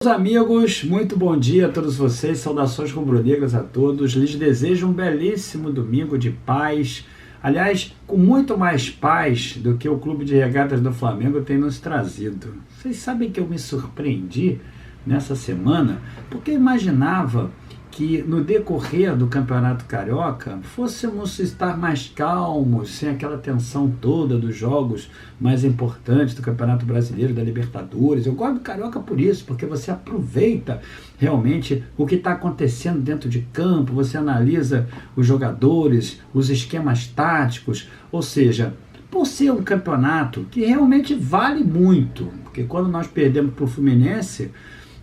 Meus amigos, muito bom dia a todos vocês, saudações rubro-negras a todos, lhes desejo um belíssimo domingo de paz, aliás, com muito mais paz do que o Clube de Regatas do Flamengo tem nos trazido. Vocês sabem que eu me surpreendi nessa semana, porque eu imaginava que no decorrer do Campeonato Carioca fôssemos estar mais calmos, sem aquela tensão toda dos jogos mais importantes do Campeonato Brasileiro, da Libertadores. Eu gosto do Carioca por isso, porque você aproveita realmente o que está acontecendo dentro de campo, você analisa os jogadores, os esquemas táticos, ou seja, por ser um campeonato que realmente vale muito, porque quando nós perdemos para o Fluminense,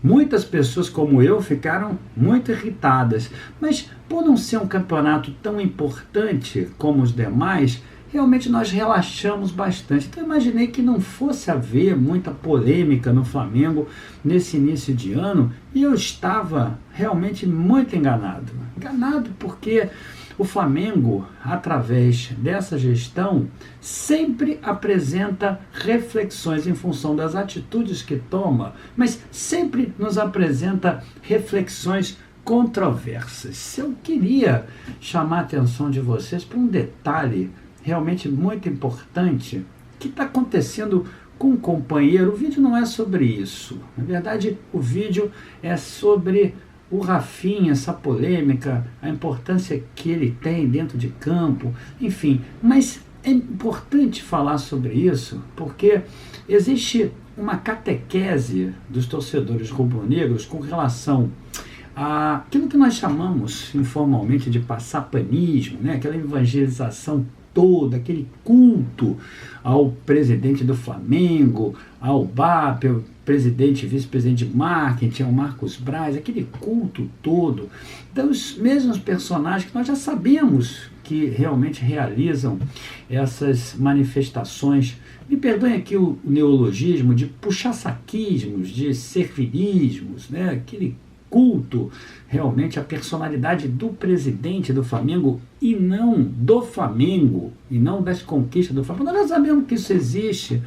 muitas pessoas como eu ficaram muito irritadas, mas por não ser um campeonato tão importante como os demais, realmente nós relaxamos bastante. Então eu imaginei que não fosse haver muita polêmica no Flamengo nesse início de ano, e eu estava realmente muito enganado. Enganado porque o Flamengo, através dessa gestão, sempre apresenta reflexões em função das atitudes que toma, mas sempre nos apresenta reflexões controversas. Eu queria chamar a atenção de vocês para um detalhe realmente muito importante que está acontecendo com um companheiro. O vídeo não é sobre isso. Na verdade, o vídeo é sobre o Rafinha, essa polêmica, a importância que ele tem dentro de campo, enfim. Mas é importante falar sobre isso porque existe uma catequese dos torcedores rubro-negros com relação àquilo que nós chamamos informalmente de passapanismo, né? Aquela evangelização toda, aquele culto ao presidente do Flamengo, ao BAP, ao presidente e vice-presidente de marketing, ao Marcos Braz, aquele culto todo, dos mesmos personagens que nós já sabemos que realmente realizam essas manifestações, me perdoem aqui o neologismo, de puxa-saquismos, de servilismos, né? Aquele culto realmente à personalidade do presidente do Flamengo e não do Flamengo, e não das conquistas do Flamengo. Nós já sabemos que isso existe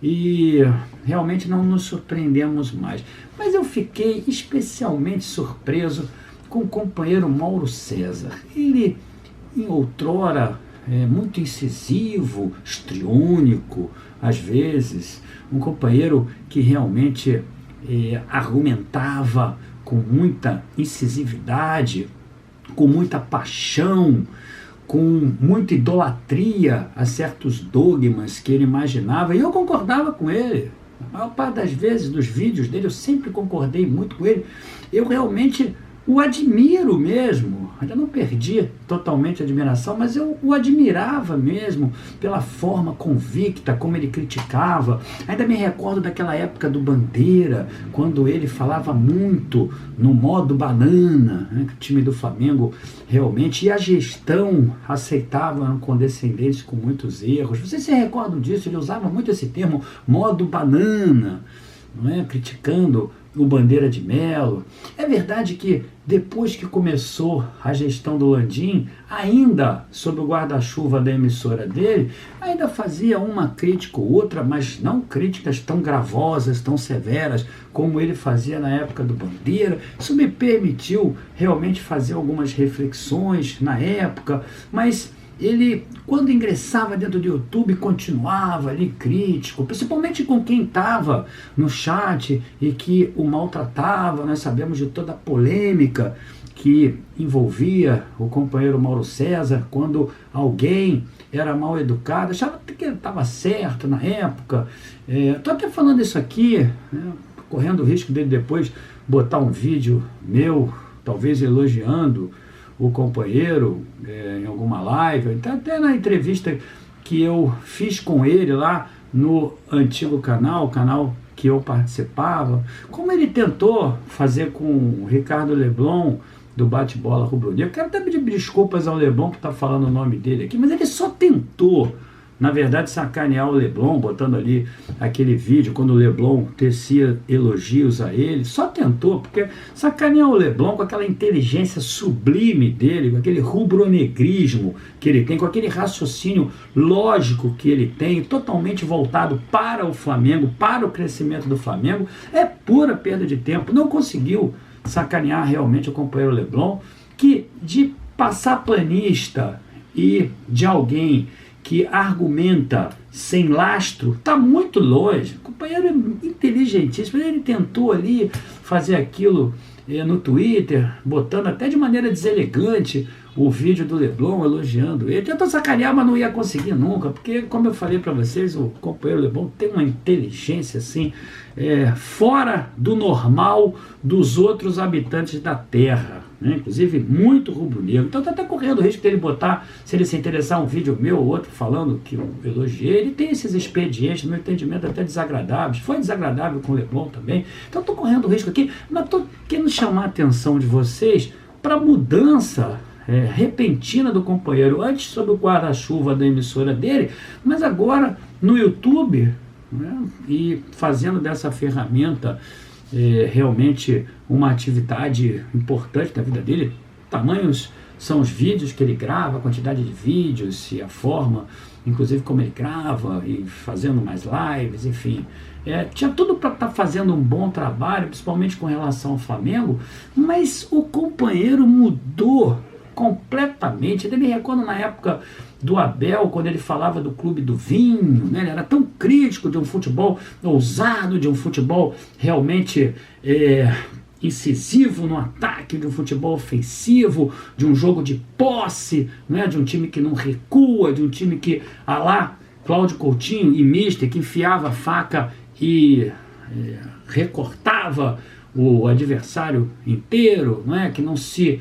e realmente não nos surpreendemos mais. Mas eu fiquei especialmente surpreso com o companheiro Mauro César. Ele, em outrora, muito incisivo, histriônico, às vezes, um companheiro que realmente argumentava com muita incisividade, com muita paixão, com muita idolatria a certos dogmas que ele imaginava, e eu concordava com ele. A maior parte das vezes, dos vídeos dele, eu sempre concordei muito com ele. Eu realmente o admiro mesmo. Ainda não perdi totalmente a admiração, mas eu o admirava mesmo pela forma convicta como ele criticava. Ainda me recordo daquela época do Bandeira, quando ele falava muito no modo banana, né, que o time do Flamengo realmente, e a gestão aceitava condescendentes com muitos erros. Vocês se recordam disso? Ele usava muito esse termo, modo banana, não é? Criticando o Bandeira de Melo. É verdade que depois que começou a gestão do Landim, ainda sob o guarda-chuva da emissora dele, ainda fazia uma crítica ou outra, mas não críticas tão gravosas, tão severas, como ele fazia na época do Bandeira. Isso me permitiu realmente fazer algumas reflexões na época, mas ele, quando ingressava dentro do YouTube, continuava ali crítico, principalmente com quem estava no chat e que o maltratava. Nós sabemos de toda a polêmica que envolvia o companheiro Mauro César, quando alguém era mal educado, achava que ele estava certo na época. Estou até falando isso aqui, né, correndo o risco dele depois botar um vídeo meu, talvez elogiando o companheiro em alguma live, então até na entrevista que eu fiz com ele lá no antigo canal, o canal que eu participava, como ele tentou fazer com o Ricardo Leblon do Bate-Bola Rubro-Negro. Quero até pedir desculpas ao Leblon por estar falando o nome dele aqui, mas ele só tentou na verdade, sacanear o Leblon, botando ali aquele vídeo, quando o Leblon tecia elogios a ele, só tentou, porque sacanear o Leblon com aquela inteligência sublime dele, com aquele rubro-negrismo que ele tem, com aquele raciocínio lógico que ele tem, totalmente voltado para o Flamengo, para o crescimento do Flamengo, é pura perda de tempo. Não conseguiu sacanear realmente o companheiro Leblon, que de passar planista e de alguém que argumenta sem lastro, está muito longe. O companheiro é inteligentíssimo, ele tentou ali fazer aquilo no Twitter, botando até de maneira deselegante o vídeo do Leblon elogiando ele. Tentou sacanear, mas não ia conseguir nunca, porque, como eu falei para vocês, o companheiro Leblon tem uma inteligência assim, fora do normal dos outros habitantes da Terra, né? Inclusive muito rubro-negro. Então está até correndo o risco dele botar, se ele se interessar, um vídeo meu ou outro falando que eu elogiei. Ele tem esses expedientes, no meu entendimento, até desagradáveis. Foi desagradável com o Leblon também. Então estou correndo o risco aqui, mas estou querendo chamar a atenção de vocês para a mudança repentina do companheiro, antes sob o guarda-chuva da emissora dele, mas agora no YouTube, né, e fazendo dessa ferramenta realmente uma atividade importante da vida dele. Tamanhos são os vídeos que ele grava, a quantidade de vídeos e a forma, inclusive como ele grava e fazendo mais lives, enfim. Tinha tudo para estar fazendo um bom trabalho, principalmente com relação ao Flamengo, mas o companheiro mudou completamente. Eu me recordo na época do Abel, quando ele falava do clube do vinho, né? Ele era tão crítico de um futebol ousado, de um futebol realmente incisivo no ataque, de um futebol ofensivo, de um jogo de posse, né? De um time que não recua, de um time que, lá, Cláudio Coutinho e Mister, que enfiava a faca e recortava o adversário inteiro, não é? Que não se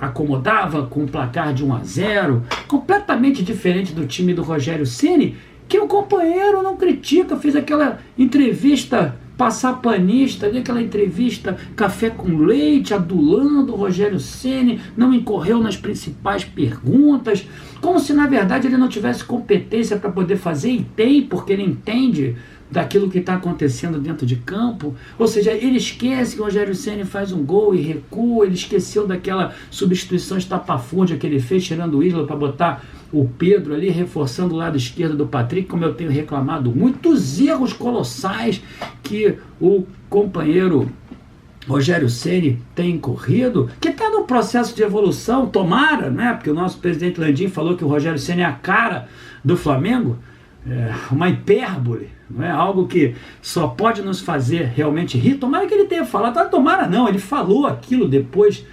acomodava com o placar de 1-0, completamente diferente do time do Rogério Ceni, que o companheiro não critica, fez aquela entrevista passapanista, aquela entrevista café com leite, adulando o Rogério Ceni, não incorreu nas principais perguntas, como se na verdade ele não tivesse competência para poder fazer, e tem, porque ele entende daquilo que está acontecendo dentro de campo. Ou seja, ele esquece que o Rogério Ceni faz um gol e recua, ele esqueceu daquela substituição estapafúrdia que ele fez, tirando o Isla para botar o Pedro ali, reforçando o lado esquerdo do Patrick, como eu tenho reclamado muito, os erros colossais que o companheiro Rogério Ceni tem corrido, que está no processo de evolução, tomara, né? Porque o nosso presidente Landim falou que o Rogério Ceni é a cara do Flamengo, uma hipérbole, não é? Algo que só pode nos fazer realmente rir. Tomara que ele tenha falado, tomara não, ele falou aquilo depois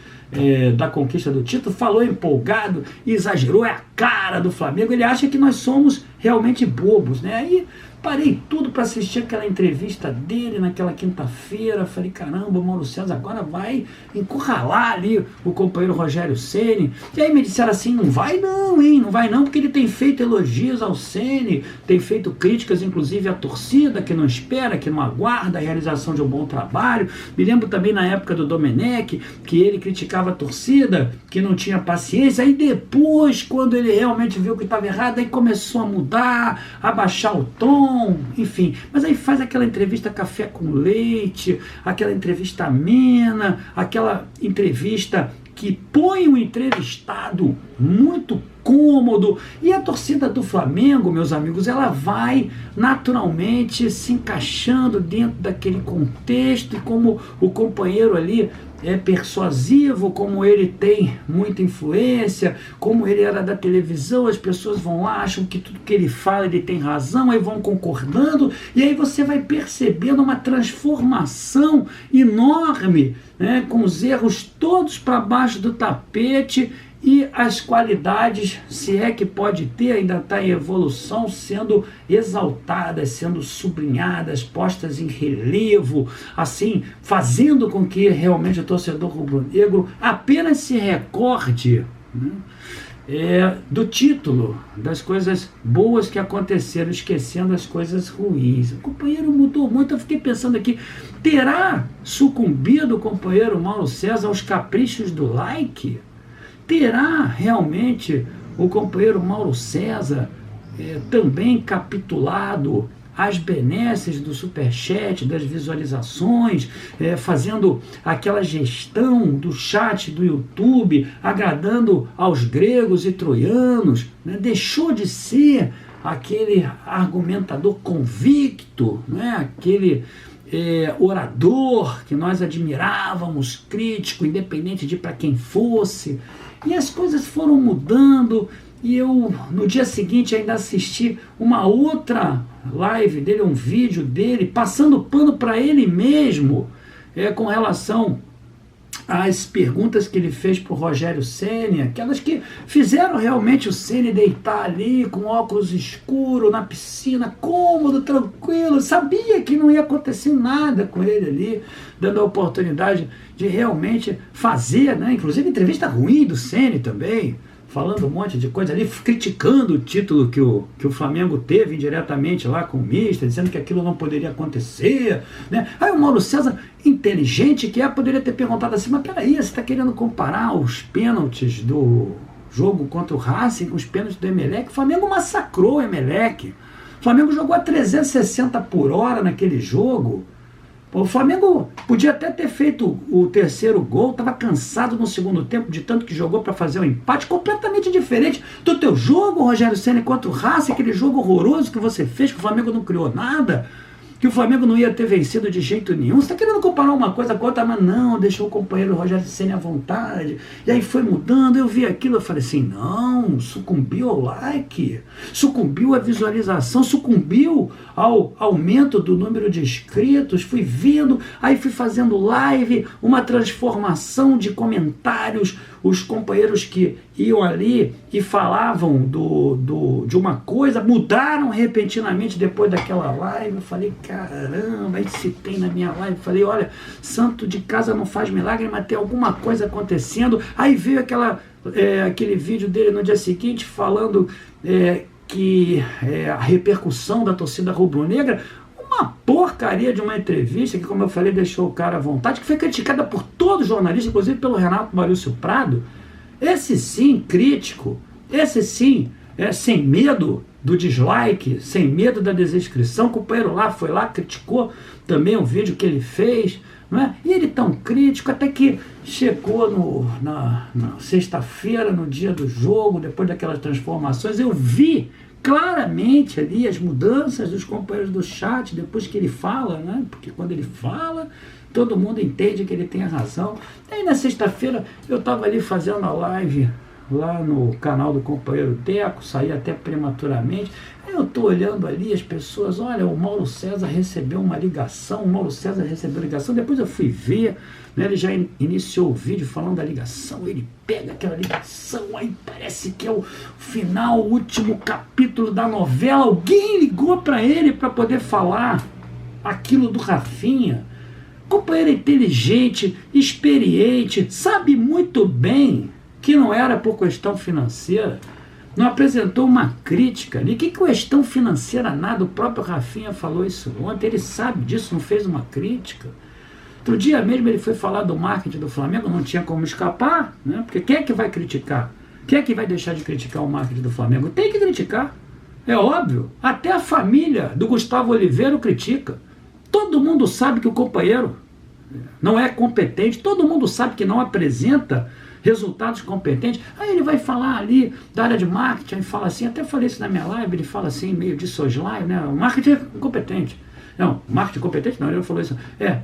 da conquista do título, falou empolgado, exagerou, é a cara do Flamengo. Ele acha que nós somos realmente bobos, né? Aí parei tudo para assistir aquela entrevista dele naquela quinta-feira. Falei, caramba, o Mauro César agora vai encurralar ali o companheiro Rogério Ceni. E aí me disseram assim, não vai não, hein? Não vai não, porque ele tem feito elogios ao Ceni, tem feito críticas, inclusive à torcida, que não espera, que não aguarda a realização de um bom trabalho. Me lembro também na época do Domenech, que ele criticava a torcida, que não tinha paciência. Aí depois, quando ele realmente viu que estava errado, aí começou a mudar, a baixar o tom, enfim. Mas aí faz aquela entrevista café com leite, aquela entrevista amena, aquela entrevista que põe o entrevistado muito cômodo, e a torcida do Flamengo, meus amigos, ela vai naturalmente se encaixando dentro daquele contexto, e como o companheiro ali é persuasivo, como ele tem muita influência, como ele era da televisão, as pessoas vão lá, acham que tudo que ele fala ele tem razão, aí vão concordando, e aí você vai percebendo uma transformação enorme, né, com os erros todos para baixo do tapete, e as qualidades, se é que pode ter, ainda está em evolução, sendo exaltadas, sendo sublinhadas, postas em relevo, assim, fazendo com que realmente o torcedor rubro-negro apenas se recorde, né, do título, das coisas boas que aconteceram, esquecendo as coisas ruins. O companheiro mudou muito. Eu fiquei pensando aqui, terá sucumbido o companheiro Mauro César aos caprichos do like? Terá realmente o companheiro Mauro César também capitulado as benesses do superchat, das visualizações, fazendo aquela gestão do chat do YouTube, agradando aos gregos e troianos, né? Deixou de ser aquele argumentador convicto, né? Aquele orador que nós admirávamos, crítico, independente de para quem fosse. E as coisas foram mudando, e eu, no dia seguinte, ainda assisti uma outra live dele, um vídeo dele, passando pano para ele mesmo, com relação às perguntas que ele fez para o Rogério Ceni, aquelas que fizeram realmente o Ceni deitar ali com óculos escuros, na piscina, cômodo, tranquilo, sabia que não ia acontecer nada com ele ali, dando a oportunidade de realmente fazer, né? Inclusive entrevista ruim do Ceni também, falando um monte de coisa ali, criticando o título que o Flamengo teve indiretamente lá com o Mister, dizendo que aquilo não poderia acontecer, né? Aí o Mauro César, inteligente que poderia ter perguntado assim, mas peraí, você está querendo comparar os pênaltis do jogo contra o Racing com os pênaltis do Emelec? O Flamengo massacrou o Emelec. O Flamengo jogou a 360 por hora naquele jogo. O Flamengo podia até ter feito o terceiro gol, estava cansado no segundo tempo de tanto que jogou para fazer um empate completamente diferente do teu jogo, Rogério Ceni, contra o Racing, aquele jogo horroroso que você fez, que o Flamengo não criou nada, que o Flamengo não ia ter vencido de jeito nenhum. Você está querendo comparar uma coisa com outra, mas não, deixou o companheiro Rogério Ceni à vontade, e aí foi mudando. Eu vi aquilo, eu falei assim, não, sucumbiu ao like, sucumbiu à visualização, sucumbiu ao aumento do número de inscritos, fui vendo, aí fui fazendo live, uma transformação de comentários, os companheiros que iam ali e falavam de uma coisa, mudaram repentinamente depois daquela live. Eu falei, caramba, aí citei na minha live, falei, olha, santo de casa não faz milagre, mas tem alguma coisa acontecendo. Aí veio aquele vídeo dele no dia seguinte falando que a repercussão da torcida rubro-negra, uma porcaria de uma entrevista que, como eu falei, deixou o cara à vontade, que foi criticada por todos os jornalistas, inclusive pelo Renato Maurício Prado. Esse sim, crítico, esse sim, sem medo do dislike, sem medo da desinscrição. O companheiro lá foi lá, criticou também o vídeo que ele fez, não é? E ele tão crítico, até que chegou na sexta-feira, no dia do jogo, depois daquelas transformações, eu vi claramente ali as mudanças dos companheiros do chat, depois que ele fala, né? Porque quando ele fala, todo mundo entende que ele tem a razão. E aí na sexta-feira eu estava ali fazendo a live lá no canal do companheiro Deco, saí até prematuramente. Aí eu estou olhando ali as pessoas, olha, o Mauro César recebeu uma ligação, depois eu fui ver, né, ele já iniciou o vídeo falando da ligação, ele pega aquela ligação, aí parece que é o final, o último capítulo da novela, alguém ligou para ele para poder falar aquilo do Rafinha. Companheiro inteligente, experiente, sabe muito bem que não era por questão financeira, não apresentou uma crítica ali. Que questão financeira nada, o próprio Rafinha falou isso ontem, ele sabe disso, não fez uma crítica. Outro dia mesmo ele foi falar do marketing do Flamengo, não tinha como escapar, né? Porque quem é que vai criticar? Quem é que vai deixar de criticar o marketing do Flamengo? Tem que criticar, é óbvio, até a família do Gustavo Oliveira o critica. Todo mundo sabe que o companheiro não é competente, todo mundo sabe que não apresenta resultados competentes. Aí ele vai falar ali da área de marketing, e fala assim, até falei isso na minha live, ele fala assim, meio de soslaio, né? O marketing é incompetente. Não, o marketing é competente? Não, ele não falou isso.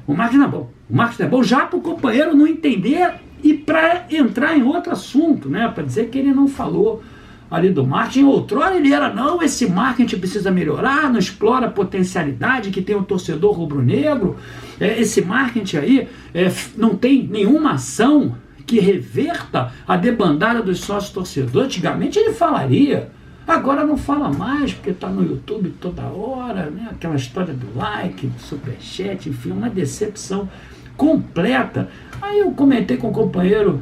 O marketing não é bom. O marketing é bom já para o companheiro não entender e para entrar em outro assunto, né? Para dizer que ele não falou ali do marketing. Outrora ele era, não, esse marketing precisa melhorar, não explora a potencialidade que tem o torcedor rubro-negro. Esse marketing aí não tem nenhuma ação que reverta a debandada dos sócios torcedores. Antigamente ele falaria, agora não fala mais, porque está no YouTube toda hora, né? Aquela história do like, do superchat, enfim, uma decepção completa. Aí eu comentei com o companheiro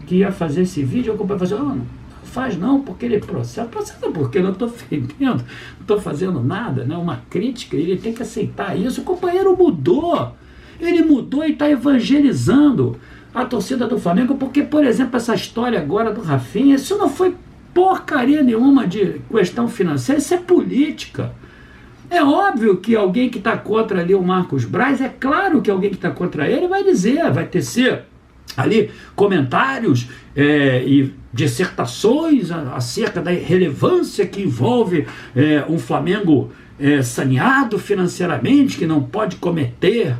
que ia fazer esse vídeo, o companheiro falou assim, não faz não, porque ele processa porque eu não estou ofendendo, não estou fazendo nada, né? Uma crítica, ele tem que aceitar isso. O companheiro mudou, ele mudou e está evangelizando a torcida do Flamengo, porque, por exemplo, essa história agora do Rafinha, isso não foi porcaria nenhuma de questão financeira, isso é política. É óbvio que alguém que está contra ali o Marcos Braz, é claro que alguém que está contra ele vai dizer, vai tecer ali comentários e dissertações acerca da relevância que envolve um Flamengo saneado financeiramente, que não pode cometer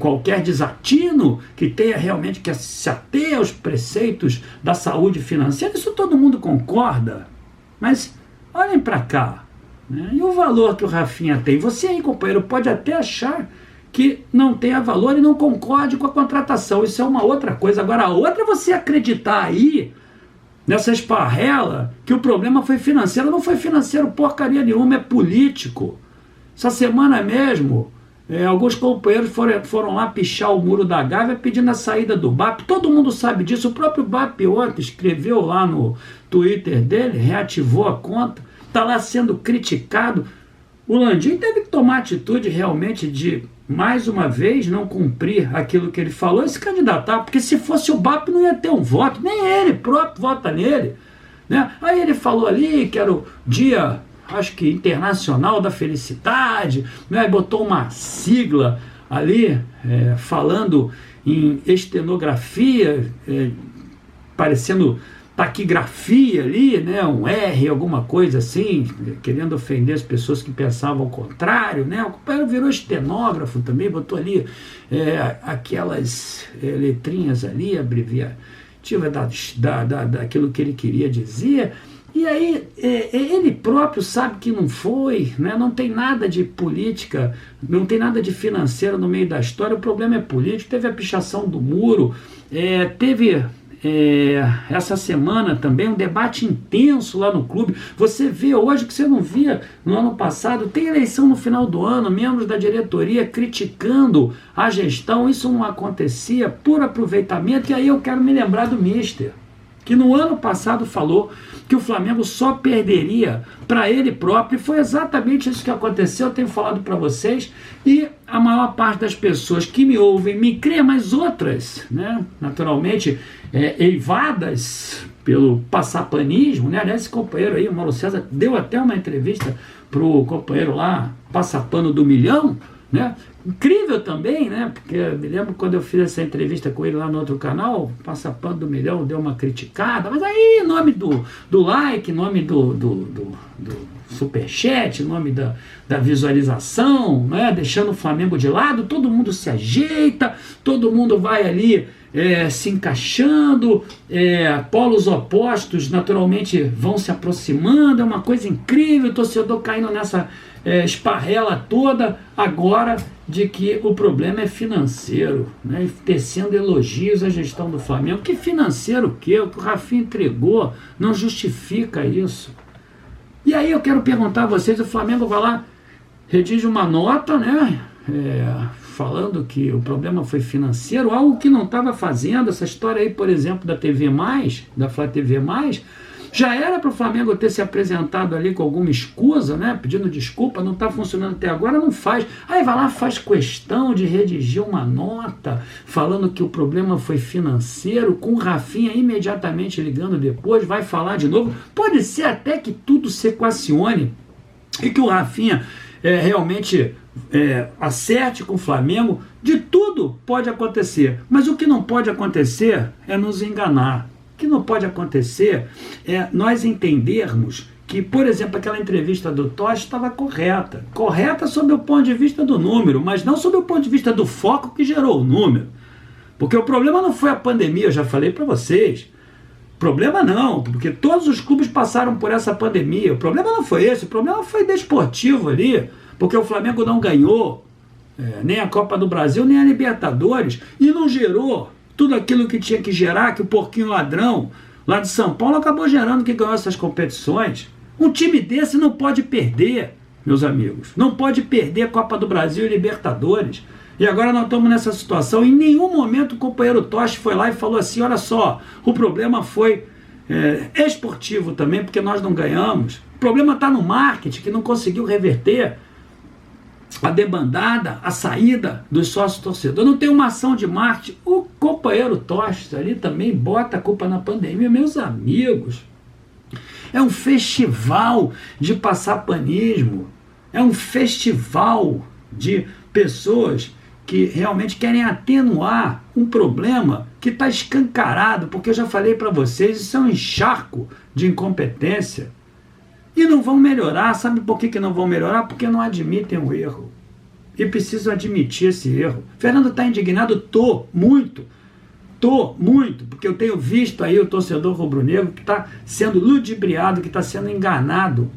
qualquer desatino, que tenha realmente que se ater aos preceitos da saúde financeira. Isso todo mundo concorda, mas olhem para cá, né? E o valor que o Rafinha tem? Você aí, companheiro, pode até achar que não tenha valor e não concorde com a contratação, isso é uma outra coisa. Agora a outra é você acreditar aí nessa esparrela que o problema foi financeiro. Não foi financeiro porcaria nenhuma, é político. Essa semana mesmo alguns companheiros foram lá pichar o muro da Gávea pedindo a saída do BAP. Todo mundo sabe disso. O próprio BAP ontem escreveu lá no Twitter dele, reativou a conta, está lá sendo criticado. O Landim teve que tomar atitude realmente de, mais uma vez, não cumprir aquilo que ele falou e se candidatar, porque se fosse o BAP não ia ter um voto, nem ele próprio vota nele, né? Aí ele falou ali que era o dia, acho que internacional da felicidade, né? Botou uma sigla ali, falando em estenografia, parecendo taquigrafia ali, né, um R, alguma coisa assim, querendo ofender as pessoas que pensavam ao contrário, né? O companheiro virou estenógrafo também, botou ali aquelas letrinhas ali, abreviativa daquilo que ele queria dizer. E aí ele próprio sabe que não foi, né? Não tem nada de política, não tem nada de financeiro no meio da história. O problema é político. Teve a pichação do muro, teve essa semana também um debate intenso lá no clube. Você vê hoje que você não via no ano passado. Tem eleição no final do ano, membros da diretoria criticando a gestão. Isso não acontecia por aproveitamento. E aí eu quero me lembrar do Mister, que no ano passado falou que o Flamengo só perderia para ele próprio, e foi exatamente isso que aconteceu. Eu tenho falado para vocês, e a maior parte das pessoas que me ouvem me crê, mas outras, né, naturalmente, eivadas pelo passapanismo, né? Aliás, esse companheiro aí, o Mauro César, deu até uma entrevista para o companheiro lá, Passapano do Milhão, né? Incrível também, né? Porque eu me lembro quando eu fiz essa entrevista com ele lá no outro canal, Passapano do Milhão deu uma criticada, mas aí, nome do like, nome do superchat, nome da visualização, né? Deixando o Flamengo de lado, todo mundo se ajeita, todo mundo vai ali se encaixando, polos opostos naturalmente vão se aproximando, é uma coisa incrível, o torcedor caindo nessa esparrela toda agora de que o problema é financeiro, né? Tecendo elogios à gestão do Flamengo. Que financeiro o que o Rafinha entregou não justifica isso. E aí eu quero perguntar a vocês, o Flamengo vai lá, redige uma nota, né? Falando que o problema foi financeiro, algo que não estava fazendo. Essa história aí, por exemplo, da TV+, da Flá TV+, já era para o Flamengo ter se apresentado ali com alguma escusa, né? Pedindo desculpa, não está funcionando até agora, não faz. Aí vai lá, faz questão de redigir uma nota falando que o problema foi financeiro, com o Rafinha imediatamente ligando depois, vai falar de novo. Pode ser até que tudo se equacione e que o Rafinha realmente acerte com o Flamengo. De tudo pode acontecer, mas o que não pode acontecer é nos enganar. O que não pode acontecer é nós entendermos que, por exemplo, aquela entrevista do Totti estava correta. Correta sob o ponto de vista do número, mas não sob o ponto de vista do foco que gerou o número. Porque o problema não foi a pandemia, eu já falei para vocês. Problema não, porque todos os clubes passaram por essa pandemia. O problema não foi esse, o problema foi desportivo ali, porque o Flamengo não ganhou nem a Copa do Brasil, nem a Libertadores, e não gerou tudo aquilo que tinha que gerar, que o porquinho ladrão lá de São Paulo acabou gerando, que ganhou essas competições. Um time desse não pode perder, meus amigos. Não pode perder a Copa do Brasil e Libertadores. E agora nós estamos nessa situação. Em nenhum momento o companheiro Totti foi lá e falou assim, olha só, o problema foi esportivo também, porque nós não ganhamos. O problema está no marketing, que não conseguiu reverter. a debandada, a saída dos sócios torcedores. Não tem uma ação de marketing. O companheiro Tostes ali também bota a culpa na pandemia. Meus amigos, é um festival de passar panismo. É um festival de pessoas que realmente querem atenuar um problema que está escancarado, porque eu já falei para vocês, isso é um encharco de incompetência. E não vão melhorar. Sabe por que não vão melhorar? Porque não admitem o erro. E precisam admitir esse erro. Fernando está indignado? Tô muito, porque eu tenho visto aí o torcedor rubro-negro que está sendo ludibriado, que está sendo enganado.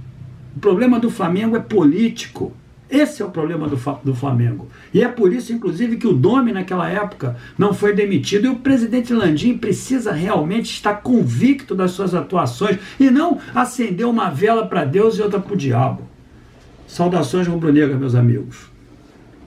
O problema do Flamengo é político. Esse é o problema do Flamengo. E é por isso, inclusive, que o Domi, naquela época, não foi demitido. E o presidente Landim precisa realmente estar convicto das suas atuações e não acender uma vela para Deus e outra para o diabo. Saudações rubro-negras, meus amigos.